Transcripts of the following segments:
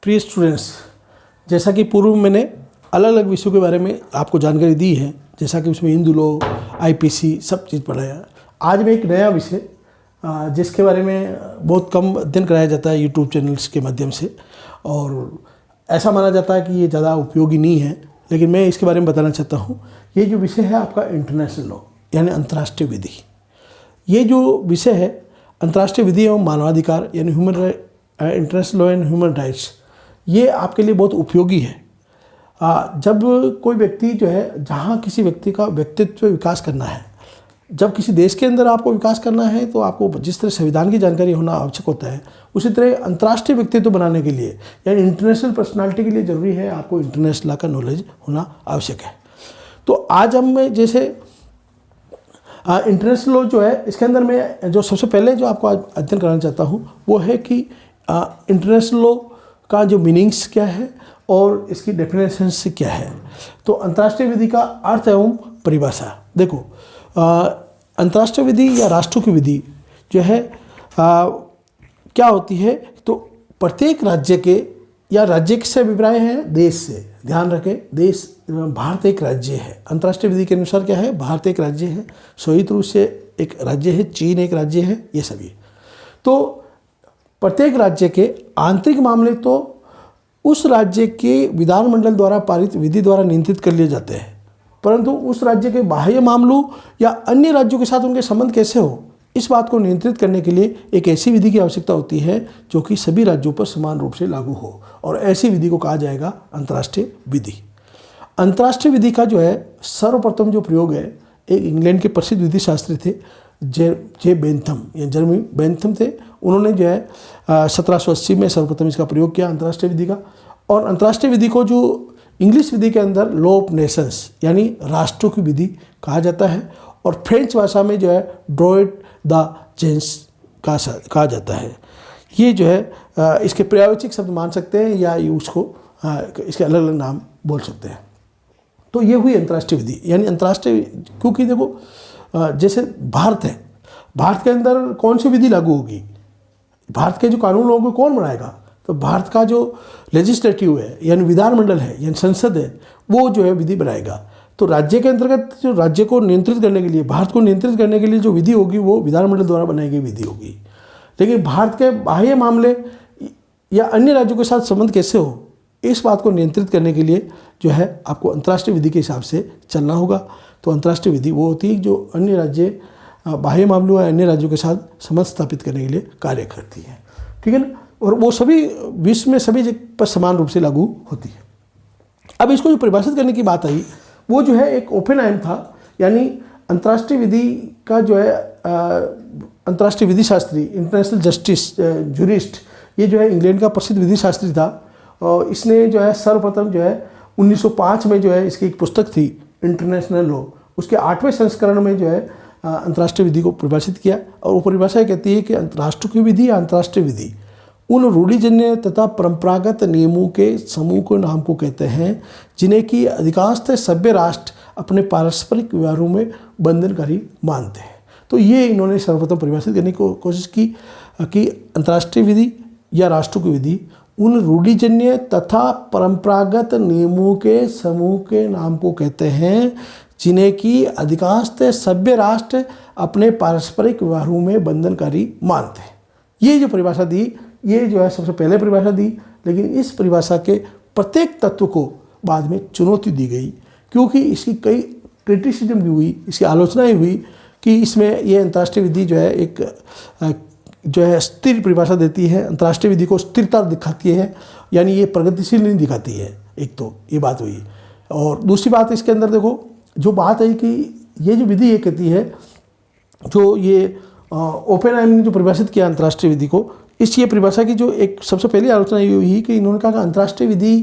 प्रिय स्टूडेंट्स, जैसा कि पूर्व मैंने अलग अलग विषयों के बारे में आपको जानकारी दी है, जैसा कि उसमें हिंदू लॉ, आईपीसी सब चीज़ पढ़ाया। आज मैं एक नया विषय जिसके बारे में बहुत कम अध्ययन कराया जाता है यूट्यूब चैनल्स के माध्यम से, और ऐसा माना जाता है कि ये ज़्यादा उपयोगी नहीं है, लेकिन मैं इसके बारे में बताना चाहता हूँ। ये जो विषय है आपका इंटरनेशनल लॉ यानी अंतर्राष्ट्रीय विधि। ये जो विषय है अंतर्राष्ट्रीय विधि एवं मानवाधिकार यानी international law and human rights, ये आपके लिए बहुत उपयोगी है। जब कोई व्यक्ति जो है, जहाँ किसी व्यक्ति का व्यक्तित्व विकास करना है, जब किसी देश के अंदर आपको विकास करना है, तो आपको जिस तरह संविधान की जानकारी होना आवश्यक होता है, उसी तरह अंतर्राष्ट्रीय व्यक्तित्व बनाने के लिए यानी इंटरनेशनल पर्सनालिटी के लिए ज़रूरी है आपको इंटरनेशनल लॉ का नॉलेज होना आवश्यक है। तो आज हम जैसे इंटरनेशनल लॉ जो है, इसके अंदर मैं जो सबसे पहले जो आपको अध्ययन कराना चाहता हूँ वो है कि इंटरनेशनल लॉ का जो मीनिंग्स क्या है और इसकी डेफिनेशंस क्या है। तो अंतर्राष्ट्रीय विधि का अर्थ एवं परिभाषा देखो। अंतर्राष्ट्रीय विधि या राष्ट्रों की विधि जो है क्या होती है, तो प्रत्येक राज्य के या राज्य से अभिप्राय है देश से, ध्यान रखें, देश भारत एक राज्य है। अंतर्राष्ट्रीय विधि के अनुसार क्या है, भारत एक राज्य है, संयुक्त रूप से एक राज्य है, चीन एक राज्य है, ये सभी। तो प्रत्येक राज्य के आंतरिक मामले तो उस राज्य के विधानमंडल द्वारा पारित विधि द्वारा नियंत्रित कर लिए जाते हैं, परंतु उस राज्य के बाह्य मामलों या अन्य राज्यों के साथ उनके संबंध कैसे हो, इस बात को नियंत्रित करने के लिए एक ऐसी विधि की आवश्यकता होती है जो कि सभी राज्यों पर समान रूप से लागू हो, और ऐसी विधि को कहा जाएगा अंतर्राष्ट्रीय विधि। अंतर्राष्ट्रीय विधि का जो है सर्वप्रथम जो प्रयोग है, एक इंग्लैंड के प्रसिद्ध विधि शास्त्री थे जे बेंथम या जर्मी बेंथम थे। उन्होंने जो है 1780 में सर्वप्रथम इसका प्रयोग किया अंतर्राष्ट्रीय विधि का। और अंतर्राष्ट्रीय विधि को जो इंग्लिश विधि के अंदर लॉ ऑफ नेशंस यानी राष्ट्रों की विधि कहा जाता है, और फ्रेंच भाषा में जो है ड्रॉइट द जेंस कहा जाता है। ये जो है इसके पर्यायवाची शब्द मान सकते हैं या उसको इसके अलग अलग नाम बोल सकते हैं। तो ये हुई अंतर्राष्ट्रीय विधि यानी अंतर्राष्ट्रीय, क्योंकि देखो जैसे भारत है, भारत के अंदर कौन सी विधि लागू होगी, भारत के जो कानून होंगे कौन बनाएगा, तो भारत का जो लेजिस्लेटिव है यानी विधानमंडल है यानी संसद है, वो जो है विधि बनाएगा। तो राज्य के अंतर्गत जो राज्य को नियंत्रित करने के लिए, भारत को नियंत्रित करने के लिए जो विधि होगी वो विधानमंडल द्वारा बनाई गई विधि होगी। लेकिन भारत के बाह्य मामले या अन्य राज्यों के साथ संबंध कैसे हो, इस बात को नियंत्रित करने के लिए जो है आपको अंतर्राष्ट्रीय विधि के हिसाब से चलना होगा। तो अंतर्राष्ट्रीय विधि वो होती है जो अन्य राज्य बाह्य मामलों या अन्य राज्यों के साथ संबंध स्थापित करने के लिए कार्य करती है, ठीक है ना, और वो सभी विश्व में सभी पर समान रूप से लागू होती है। अब इसको जो परिभाषित करने की बात आई वो जो है एक ओपेनहाइम था, यानी अंतर्राष्ट्रीय विधि का जो है अंतर्राष्ट्रीय विधि शास्त्री, इंटरनेशनल जस्टिस जूरिस्ट, ये जो है इंग्लैंड का प्रसिद्ध विधि शास्त्री था। और इसने जो है सर्वप्रथम जो है 1905 में जो है इसकी एक पुस्तक थी इंटरनेशनल लॉ, उसके 8वें संस्करण में जो है अंतर्राष्ट्रीय विधि को परिभाषित किया। और वो परिभाषा कहती है कि राष्ट्र की विधि या अंतर्राष्ट्रीय विधि उन रूढ़िजन्य तथा परंपरागत नियमों के समूह के नाम को कहते हैं जिन्हें कि अधिकांशतः सभ्य राष्ट्र अपने पारस्परिक व्यवहारों में बंधनकारी मानते हैं। तो ये इन्होंने सर्वप्रथम परिभाषित करने की कोशिश की कि अंतर्राष्ट्रीय विधि या राष्ट्रों की विधि उन रूढ़िजन्य तथा परंपरागत नियमों के समूह के नाम को कहते हैं जिन्हें कि अधिकांशतः सभ्य राष्ट्र अपने पारस्परिक व्यवहारों में बंधनकारी मानते हैं। ये जो परिभाषा दी, ये जो है सबसे पहले परिभाषा दी, लेकिन इस परिभाषा के प्रत्येक तत्व को बाद में चुनौती दी गई, क्योंकि इसकी कई क्रिटिसिज्म भी हुई, इसकी आलोचनाएं हुई कि इसमें ये अंतर्राष्ट्रीय विधि जो है एक जो है स्थिर परिभाषा देती है, अंतर्राष्ट्रीय विधि को स्थिरता दिखाती है, यानी ये प्रगतिशील नहीं दिखाती है। एक तो ये बात हुई, और दूसरी बात इसके अंदर देखो जो बात है कि ये जो विधि ये कहती है, जो ये ओपेनहाइम ने जो परिभाषित किया अंतर्राष्ट्रीय विधि को, इस ये परिभाषा की जो एक सबसे पहली आलोचना ये हुई कि इन्होंने कहा कि अंतर्राष्ट्रीय विधि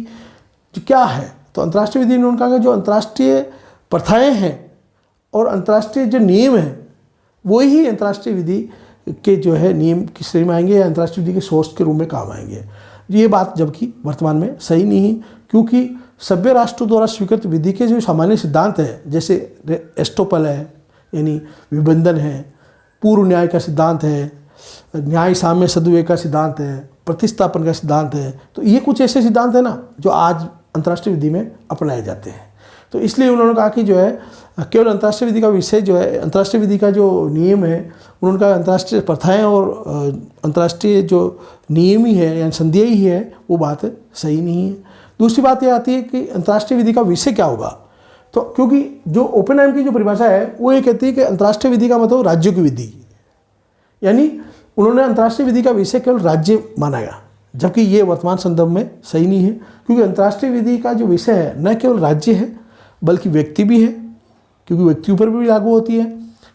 जो क्या है, तो अंतर्राष्ट्रीय विधि इन्होंने कहा कि जो अंतर्राष्ट्रीय प्रथाएं हैं और अंतर्राष्ट्रीय जो नियम हैं वही ही अंतर्राष्ट्रीय विधि के जो है नियम की श्रेणी में आएंगे या अंतर्राष्ट्रीय विधि के सोर्स के रूप में काम आएंगे। ये बात जबकि वर्तमान में सही नहीं है, क्योंकि सभ्य राष्ट्रों द्वारा स्वीकृत विधि के जो सामान्य सिद्धांत है, जैसे एस्टोपल है यानी विबंधन है, पूर्व न्याय का सिद्धांत है, न्याय साम्य सद्विवेक का सिद्धांत है, प्रतिस्थापन का सिद्धांत है। तो ये कुछ ऐसे सिद्धांत है ना जो आज अंतर्राष्ट्रीय विधि में अपनाए जाते हैं। तो इसलिए उन्होंने कहा कि जो है केवल अंतर्राष्ट्रीय विधि का विषय जो है, अंतर्राष्ट्रीय विधि का जो नियम है, उन्होंने कहा अंतर्राष्ट्रीय प्रथाएं और अंतर्राष्ट्रीय जो नियम ही है या संधियाँ ही है, वो बात सही नहीं है। दूसरी बात ये आती है कि अंतर्राष्ट्रीय विधि का विषय क्या होगा। तो क्योंकि जो ओपेनहाइमर की जो परिभाषा है वो ये कहती है कि अंतर्राष्ट्रीय विधि का मतलब राज्यों की विधि, यानी उन्होंने अंतर्राष्ट्रीय विधि का विषय केवल राज्य माना गया, जबकि ये वर्तमान संदर्भ में सही नहीं है। क्योंकि अंतर्राष्ट्रीय विधि का जो विषय है न केवल राज्य है बल्कि व्यक्ति भी है, क्योंकि व्यक्तियों पर भी लागू होती है।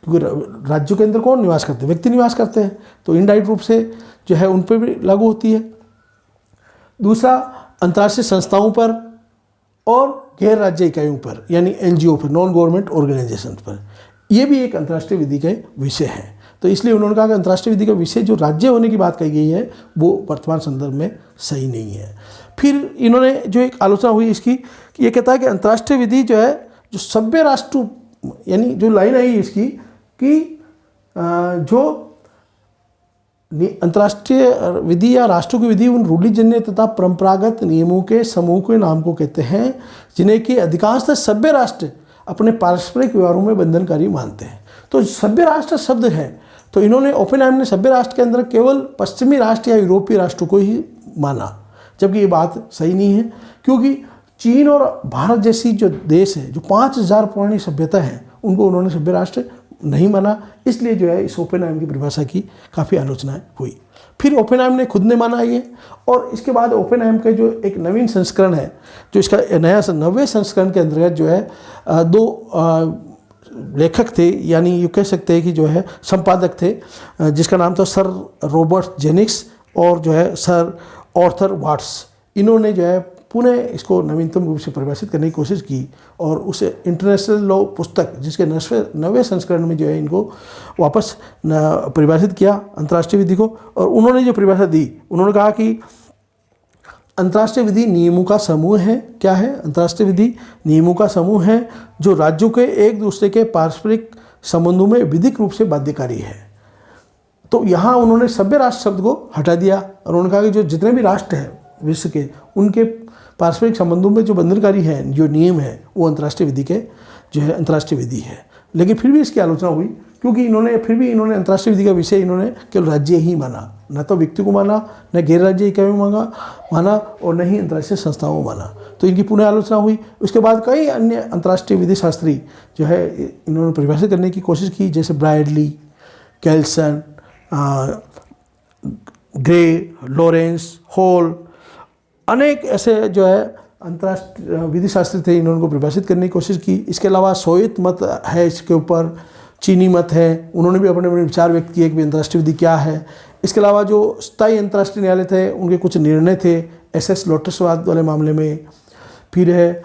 क्योंकि राज्यों के अंदर कौन निवास करते हैं, व्यक्ति निवास करते हैं, तो इनडायरेक्ट रूप से जो है उन पर भी लागू होती है। दूसरा, अंतर्राष्ट्रीय संस्थाओं पर और गैर राज्य इकाइयों पर, यानी एनजीओ पर, नॉन गवर्नमेंट ऑर्गेनाइजेशन पर, यह भी एक अंतर्राष्ट्रीय विधि का विषय है। तो इसलिए उन्होंने कहा कि अंतर्राष्ट्रीय विधि का विषय जो राज्य होने की बात कही गई है वो वर्तमान संदर्भ में सही नहीं है। फिर इन्होंने जो एक आलोचना हुई इसकी, कि ये कहता है कि अंतर्राष्ट्रीय विधि जो है, जो सभ्य राष्ट्र, यानी जो लाइन आई इसकी कि जो अंतर्राष्ट्रीय विधि या राष्ट्रों की विधि उन रूढ़िजन्य तथा परंपरागत नियमों के समूह के नाम को कहते हैं जिन्हें कि अधिकांशतः सभ्य राष्ट्र अपने पारस्परिक व्यवहारों में बंधनकारी मानते हैं। तो सभ्य राष्ट्र शब्द है, तो इन्होंने ओपेनहाइमर ने सभ्य राष्ट्र के अंदर केवल पश्चिमी राष्ट्र या यूरोपीय राष्ट्रों को ही माना, जबकि ये बात सही नहीं है। क्योंकि चीन और भारत जैसी जो देश है, जो 5000 पुरानी सभ्यता है, उनको उन्होंने सभ्य राष्ट्र नहीं माना। इसलिए जो है इस ओपेनहाइमर की परिभाषा की काफ़ी आलोचना हुई। फिर ओपेनहाइमर ने खुद ने माना ये, और इसके बाद ओपेनहाइमर का जो एक नवीन संस्करण है, जो इसका नया 90वें संस्करण के अंतर्गत जो है दो लेखक थे, यानी ये कह सकते हैं कि जो है संपादक थे, जिसका नाम था सर रॉबर्ट जेनिक्स और जो है सर आर्थर वाट्स। इन्होंने जो है पुनः इसको नवीनतम रूप से परिभाषित करने की कोशिश की, और उस इंटरनेशनल लॉ पुस्तक जिसके 90वें संस्करण में जो है इनको वापस परिभाषित किया अंतर्राष्ट्रीय विधि को। और उन्होंने जो परिभाषा दी, उन्होंने कहा कि अंतर्राष्ट्रीय विधि नियमों का समूह है। क्या है? अंतर्राष्ट्रीय विधि नियमों का समूह है जो राज्यों के एक दूसरे के पारस्परिक संबंधों में विधिक रूप से बाध्यकारी है। तो यहाँ उन्होंने सभ्य राष्ट्र शब्द को हटा दिया, और उन्होंने कहा कि जो जितने भी राष्ट्र हैं विश्व के, उनके पारस्परिक संबंधों में जो बंधनकारी है, जो नियम है, वो अंतर्राष्ट्रीय विधि के जो है अंतर्राष्ट्रीय विधि है। लेकिन फिर भी इसकी आलोचना हुई, क्योंकि इन्होंने अंतर्राष्ट्रीय विधि का विषय इन्होंने केवल राज्य ही माना, न तो व्यक्ति को माना, न गैर राज्य इकाइयों माना, और न ही अंतर्राष्ट्रीय संस्थाओं को माना। तो इनकी पुनः आलोचना हुई। उसके बाद कई अन्य अंतर्राष्ट्रीय विधि शास्त्री जो है इन्होंने परिभाषित करने की कोशिश की, जैसे ब्रायडली, कैल्सन, ग्रे, लॉरेंस, हॉल, अनेक ऐसे जो है अंतर्राष्ट्रीय विधि शास्त्री थे, इन्होंने को परिभाषित करने की कोशिश की। इसके अलावा सोवियत मत है इसके ऊपर, चीनी मत है, उन्होंने भी अपने अपने विचार व्यक्त किए कि अंतर्राष्ट्रीय विधि क्या है। इसके अलावा जो स्थायी अंतर्राष्ट्रीय न्यायालय थे, उनके कुछ निर्णय थे एसएस लोटसवाद वाले मामले में, फिर है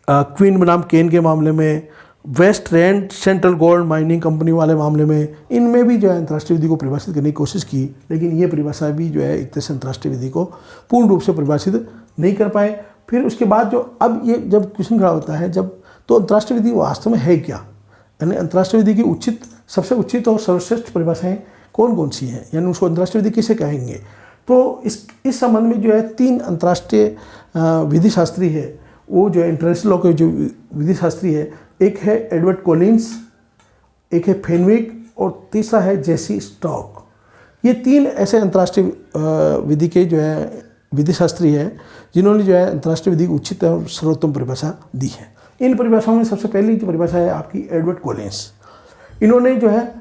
क्वीन बनाम केन के मामले में, West Rand Central Gold Mining Company वाले मामले में, इनमें भी जो है अंतर्राष्ट्रीय विधि को परिभाषित करने की कोशिश की। लेकिन ये परिभाषा भी जो है एक तरह से अंतर्राष्ट्रीय विधि को पूर्ण रूप से परिभाषित नहीं कर पाए। फिर उसके बाद जो अब ये जब क्वेश्चन खड़ा होता है, जब तो अंतर्राष्ट्रीय विधि वास्तव में है क्या, यानी अंतर्राष्ट्रीय विधि की सबसे उचित और सर्वश्रेष्ठ परिभाषाएं कौन कौन सी हैं, यानी उसको अंतर्राष्ट्रीय विधि किसे कहेंगे। तो इस संबंध में जो है 3 अंतर्राष्ट्रीय विधि शास्त्री है, वो जो है इंटरनेशनल लॉ के जो विधि शास्त्री है, एक है एडवर्ड कॉलिन्स, एक है फेनविक, और तीसरा है जेसी स्टॉक। ये 3 ऐसे अंतर्राष्ट्रीय विधि के जो है विधि शास्त्री है, जिन्होंने जो है अंतर्राष्ट्रीय विधि की उचित और सर्वोत्तम परिभाषा दी है। इन परिभाषाओं में सबसे पहली जो परिभाषा है आपकी एडवर्ड कॉलिन्स। इन्होंने जो है,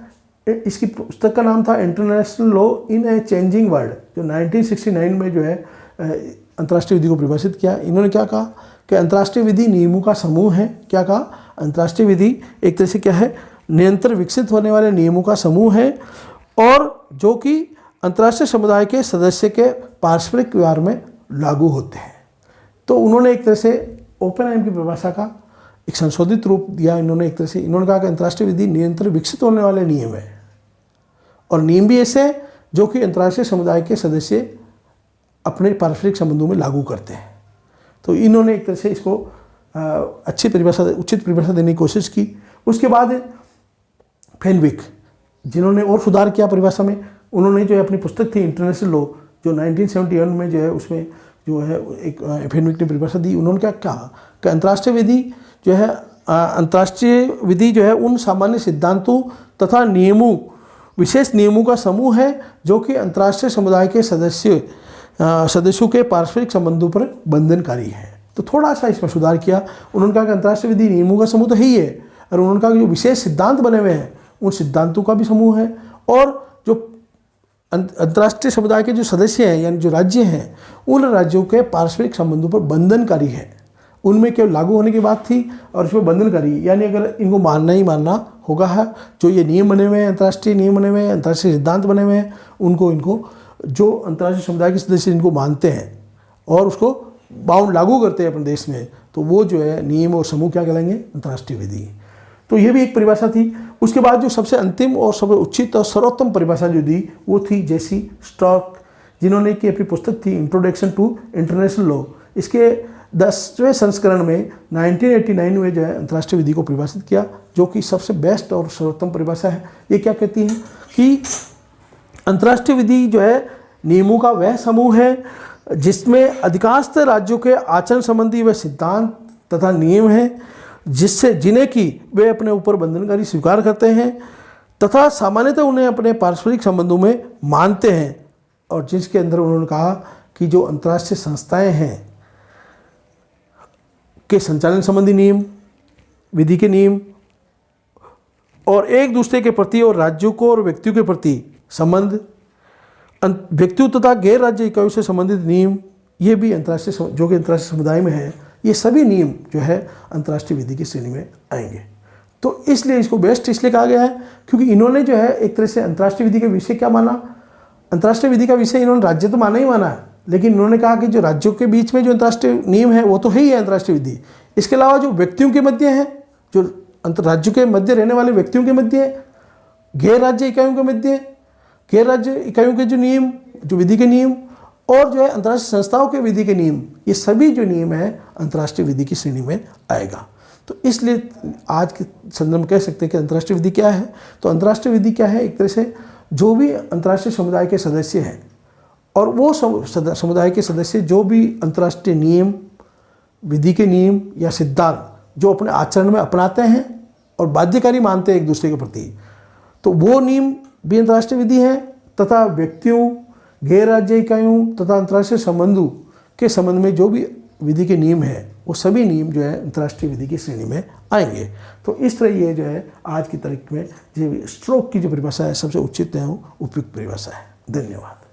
इसकी पुस्तक का नाम था international law in a changing world, जो 1969 में जो है अंतर्राष्ट्रीय विधि को परिभाषित किया। इन्होंने क्या कहा कि अंतर्राष्ट्रीय विधि नियमों का समूह है। क्या कहा? अंतर्राष्ट्रीय विधि एक तरह से क्या है, निरंतर विकसित होने वाले नियमों का समूह है, और जो कि अंतर्राष्ट्रीय समुदाय के सदस्य के पारस्परिक व्यवहार में लागू होते हैं। तो उन्होंने एक तरह से ओपेनहाइमर की परिभाषा का एक संशोधित रूप दिया। इन्होंने कहा कि अंतर्राष्ट्रीय विधि निरंतर विकसित होने वाले नियम है, और नियम भी ऐसे जो कि अंतर्राष्ट्रीय समुदाय के सदस्य अपने पारस्परिक संबंधों में लागू करते हैं। तो इन्होंने एक तरह से इसको उचित परिभाषा देने की कोशिश की। उसके बाद फेनविक, जिन्होंने और सुधार किया परिभाषा में, उन्होंने जो है अपनी पुस्तक थी इंटरनेशनल लॉ, जो 1971 में जो है उसमें जो है एक एफेनविक ने परिभाषा दी। उन्होंने क्या कहा कि अंतर्राष्ट्रीय विधि जो है, अंतर्राष्ट्रीय विधि जो है उन सामान्य सिद्धांतों तथा नियमों, विशेष नियमों का समूह है जो कि अंतर्राष्ट्रीय समुदाय के सदस्यों के पारस्परिक संबंधों पर बंधनकारी है। तो थोड़ा सा इसमें सुधार किया। उन्होंने कहा कि अंतर्राष्ट्रीय विधि नियमों का समूह तो है ही है, और उन्होंने कहा कि जो विशेष सिद्धांत बने हुए हैं उन सिद्धांतों का भी समूह है, और जो अंतर्राष्ट्रीय समुदाय के जो सदस्य हैं यानी जो राज्य हैं उन राज्यों के पारस्परिक संबंधों पर बंधनकारी है। उनमें केवल लागू होने की बात थी और इसमें बंधनकारी, यानी अगर इनको मानना ही मानना होगा है, जो ये नियम बने हुए हैं, अंतर्राष्ट्रीय नियम बने हुए हैं, अंतर्राष्ट्रीय सिद्धांत बने हुए हैं, इनको जो अंतर्राष्ट्रीय समुदाय के सदस्य इनको मानते हैं और उसको बाउंड लागू करते हैं अपने देश में, तो वो जो है नियम और समूह क्या कहलाएंगे, अंतर्राष्ट्रीय विधि। तो ये भी एक परिभाषा थी। उसके बाद जो सबसे अंतिम और सबसे उचित और सर्वोत्तम परिभाषा जो दी वो थी जेसी स्टॉक, जिन्होंने की अपनी पुस्तक थी इंट्रोडक्शन टू इंटरनेशनल लॉ। इसके 10वें संस्करण में 1989 में जो है अंतर्राष्ट्रीय विधि को परिभाषित किया, जो कि सबसे बेस्ट और सर्वोत्तम परिभाषा है। ये क्या कहती है कि अंतर्राष्ट्रीय विधि जो है नियमों का वह समूह है जिसमें अधिकांशतः राज्यों के आचरण संबंधी वे सिद्धांत तथा नियम हैं जिन्हें कि वे अपने ऊपर बंधनकारी स्वीकार करते हैं तथा सामान्यतः उन्हें अपने पारस्परिक संबंधों में मानते हैं, और जिसके अंदर उन्होंने कहा कि जो अंतर्राष्ट्रीय संस्थाएं हैं के संचालन संबंधी नियम, विधि के नियम और एक दूसरे के प्रति और राज्यों को और व्यक्तियों के प्रति संबंध, व्यक्तियों तथा गैर राज्य इकाइयों से संबंधित नियम, ये भी अंतर्राष्ट्रीय जो कि अंतर्राष्ट्रीय समुदाय में है, ये सभी नियम जो है अंतर्राष्ट्रीय विधि की श्रेणी में आएंगे। तो इसलिए इसको बेस्ट इसलिए कहा गया है क्योंकि इन्होंने जो है एक तरह से अंतर्राष्ट्रीय विधि के विषय क्या माना, अंतर्राष्ट्रीय विधि का विषय इन्होंने राज्य तो माना ही माना है, लेकिन इन्होंने कहा कि जो राज्यों के बीच में जो अंतर्राष्ट्रीय नियम है वो तो है ही है अंतर्राष्ट्रीय विधि। इसके अलावा जो व्यक्तियों के मध्य है, जो राज्यों के मध्य रहने वाले व्यक्तियों के मध्य है, गैर राज्य इकाइयों के मध्य, गैर राज्य इकाइयों के जो नियम, जो विधि के नियम, और जो है अंतर्राष्ट्रीय संस्थाओं के विधि के नियम, ये सभी जो नियम है अंतर्राष्ट्रीय विधि की श्रेणी में आएगा। तो इसलिए आज के संदर्भ में कह सकते हैं कि अंतर्राष्ट्रीय विधि क्या है। तो अंतर्राष्ट्रीय विधि क्या है, एक तरह से जो भी अंतर्राष्ट्रीय समुदाय के सदस्य हैं और वो समुदाय के सदस्य जो भी अंतर्राष्ट्रीय नियम, विधि के नियम या सिद्धांत जो अपने आचरण में अपनाते हैं और बाध्यकारी मानते हैं एक दूसरे के प्रति, तो वो नियम भी अंतर्राष्ट्रीय विधि है तथा व्यक्तियों, गैर राज्य इकाइयों तथा अंतर्राष्ट्रीय संबंधों के संबंध में जो भी विधि के नियम है वो सभी नियम जो है अंतर्राष्ट्रीय विधि की श्रेणी में आएंगे। तो इस तरह ये जो है आज की तारीख में जो स्ट्रोक की जो परिभाषा है सबसे उचित एवं उपयुक्त परिभाषा है। धन्यवाद।